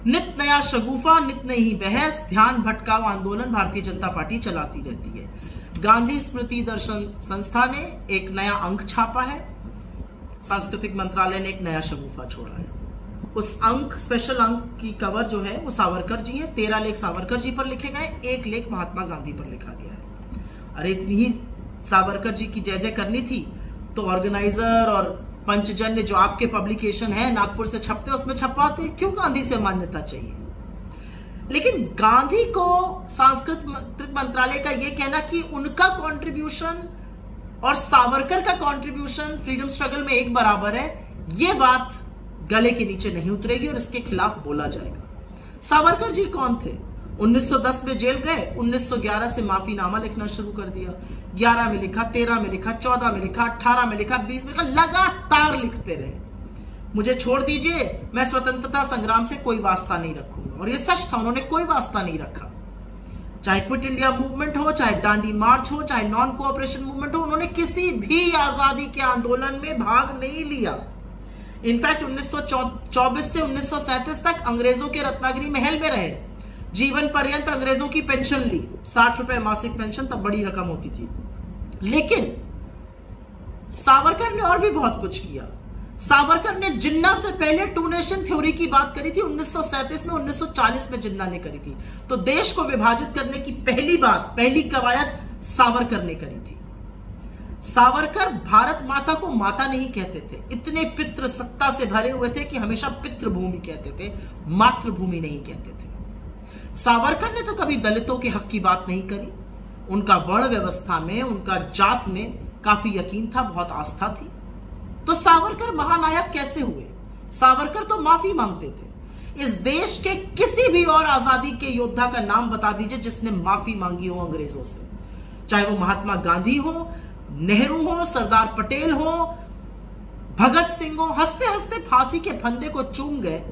नित नया शगुफा, नित नई बहस, ध्यान भटकाव आंदोलन भारतीय जनता पार्टी चलाती रहती है। गांधी स्मृति दर्शन संस्था ने एक नया अंक छापा है, सांस्कृतिक मंत्रालय ने एक नया शगुफा छोड़ा है। उस अंक, स्पेशल अंक की कवर जो है वो सावरकर जी है। 13 लेख सावरकर जी पर लिखे गए, 1 लेख महात्मा गांधी पर लिखा गया है। अरे इतनी ही सावरकर जी की जय जय करनी थी तो ऑर्गेनाइजर और पंचजन्य जो आपके पब्लिकेशन है नागपुर से छपते, उसमें छपवाते, क्यों गांधी से मान्यता चाहिए? लेकिन गांधी को सांस्कृतिक मंत्रालय का यह कहना कि उनका कंट्रीब्यूशन और सावरकर का कंट्रीब्यूशन फ्रीडम स्ट्रगल में एक बराबर है, यह बात गले के नीचे नहीं उतरेगी और इसके खिलाफ बोला जाएगा। सावरकर जी कौन थे? 1910 में जेल गए, 1911 से माफीनामा लिखना शुरू कर दिया। 11 में लिखा, 13 में लिखा, 14 में लिखा, 18 में लिखा, 20 में लिखा, लगातार लिखते रहे। मुझे छोड़ दीजिए, मैं स्वतंत्रता संग्राम से कोई वास्ता नहीं रखूंगा। और ये सच था, उन्होंने कोई वास्ता नहीं रखा। चाहे क्विट इंडिया मूवमेंट हो, चाहे दांडी मार्च हो, चाहे नॉन कोऑपरेशन मूवमेंट हो, उन्होंने किसी भी आजादी के आंदोलन में भाग नहीं लिया। इनफैक्ट 1924 से 1937 तक अंग्रेजों के रत्नागिरी महल में रहे, जीवन पर्यंत अंग्रेजों की पेंशन ली, 60 रुपए मासिक पेंशन, तब बड़ी रकम होती थी। लेकिन सावरकर ने और भी बहुत कुछ किया। सावरकर ने जिन्ना से पहले टू नेशन थ्योरी की बात करी थी 1937 में, 1940 में जिन्ना ने करी थी। तो देश को विभाजित करने की पहली कवायद सावरकर ने करी थी। सावरकर भारत माता को माता नहीं कहते थे, इतने पितृ सत्ता से भरे हुए थे कि हमेशा पितृभूमि कहते थे, मातृभूमि नहीं कहते थे। सावरकर ने तो कभी दलितों के हक की बात नहीं करी। उनका वर्ण व्यवस्था में, उनका जात में काफी यकीन था, बहुत आस्था थी। तो सावरकर महानायक कैसे हुए? सावरकर तो माफी मांगते थे। इस देश के किसी भी और आजादी के योद्धा का नाम बता दीजिए जिसने माफी मांगी हो अंग्रेजों से, चाहे वो महात्मा गांधी हो, नेहरू हो, सरदार पटेल हो, भगत सिंह हो। हंसते हंसते फांसी के फंदे को चूम गए।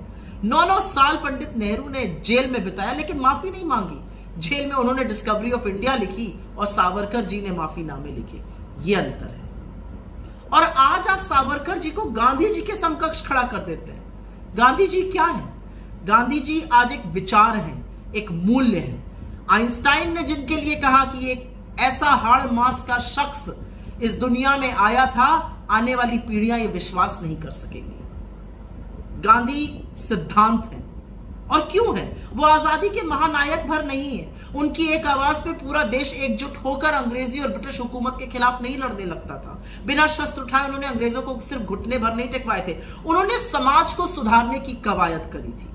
9 साल पंडित नेहरू ने जेल में बिताया, लेकिन माफी नहीं मांगी। जेल में उन्होंने डिस्कवरी ऑफ इंडिया लिखी और सावरकर जी ने माफीनामे लिखे। ये अंतर है। और आज आप सावरकर जी को गांधी जी के समकक्ष खड़ा कर देते हैं। गांधी जी क्या है? गांधी जी आज एक विचार है, एक मूल्य है। आइंस्टाइन ने जिनके लिए कहा कि एक ऐसा हाड़ मास का शख्स इस दुनिया में आया था, आने वाली पीढ़ियां ये विश्वास नहीं कर सकेंगी। गांधी सिद्धांत है। और क्यों है? वो आजादी के महानायक भर नहीं है। उनकी एक आवाज पे पूरा देश एकजुट होकर अंग्रेजी और ब्रिटिश हुकूमत के खिलाफ नहीं लड़ने लगता था। बिना शस्त्र उठाए उन्होंने अंग्रेजों को सिर्फ घुटने भर नहीं टेकवाए थे, उन्होंने समाज को सुधारने की कवायद करी थी।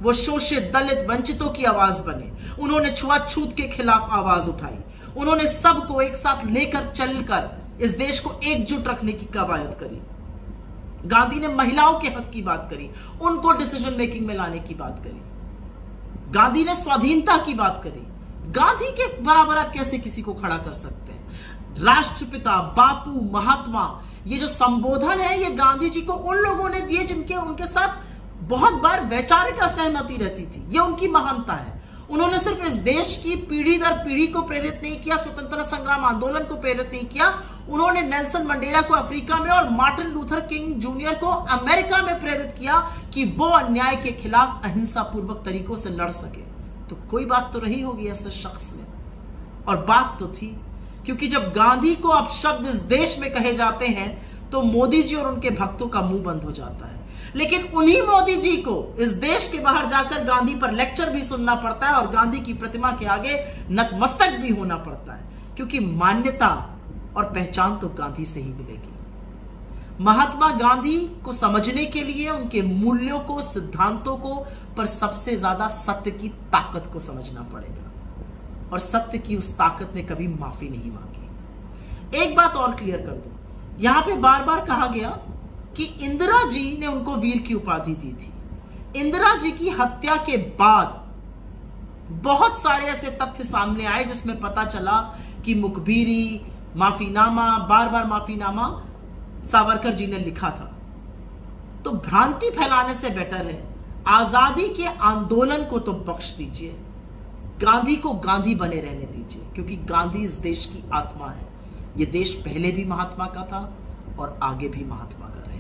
वो शोषित, दलित, वंचितों की आवाज बने। उन्होंने छुआछूत के खिलाफ आवाज उठाई। उन्होंने सबको एक साथ लेकर चलकर इस देश को एकजुट रखने की कवायद करी। गांधी ने महिलाओं के हक की बात करी, उनको डिसीजन मेकिंग में लाने की बात करी। गांधी ने स्वाधीनता की बात करी। गांधी के बराबर आप कैसे किसी को खड़ा कर सकते हैं? राष्ट्रपिता, बापू, महात्मा, ये जो संबोधन है ये गांधी जी को उन लोगों ने दिए जिनके उनके साथ बहुत बार वैचारिक असहमति रहती थी। ये उनकी महानता है। उन्होंने सिर्फ इस देश की पीढ़ी दर पीढ़ी को प्रेरित नहीं किया, स्वतंत्रता संग्राम आंदोलन को प्रेरित नहीं किया, उन्होंने नेल्सन मंडेला को अफ्रीका में और मार्टिन लूथर किंग जूनियर को अमेरिका में प्रेरित किया कि वो अन्याय के खिलाफ अहिंसा पूर्वक तरीकों से लड़ सके। तो कोई बात तो रही होगी ऐसे शख्स में। और बात तो थी, क्योंकि जब गांधी को अब शब्द इस देश में कहे जाते हैं तो मोदी जी और उनके भक्तों का मुंह बंद हो जाता है। लेकिन उन्हीं मोदी जी को इस देश के बाहर जाकर गांधी पर लेक्चर भी सुनना पड़ता है और गांधी की प्रतिमा के आगे नतमस्तक भी होना पड़ता है, क्योंकि मान्यता और पहचान तो गांधी से ही मिलेगी। महात्मा गांधी को समझने के लिए उनके मूल्यों को, सिद्धांतों को, पर सबसे ज्यादा सत्य की ताकत को समझना पड़ेगा। और सत्य की उस ताकत ने कभी माफी नहीं मांगी। एक बात और क्लियर कर दूं, यहां पे बार बार कहा गया कि इंदिरा जी ने उनको वीर की उपाधि दी थी। इंदिरा जी की हत्या के बाद बहुत सारे ऐसे तथ्य सामने आए जिसमें पता चला कि मुखबिरी, माफीनामा, बार बार माफीनामा सावरकर जी ने लिखा था। तो भ्रांति फैलाने से बेटर है आजादी के आंदोलन को तो बख्श दीजिए, गांधी को गांधी बने रहने दीजिए, क्योंकि गांधी इस देश की आत्मा है। यह देश पहले भी महात्मा का था और आगे भी महात्मा का रहेगा।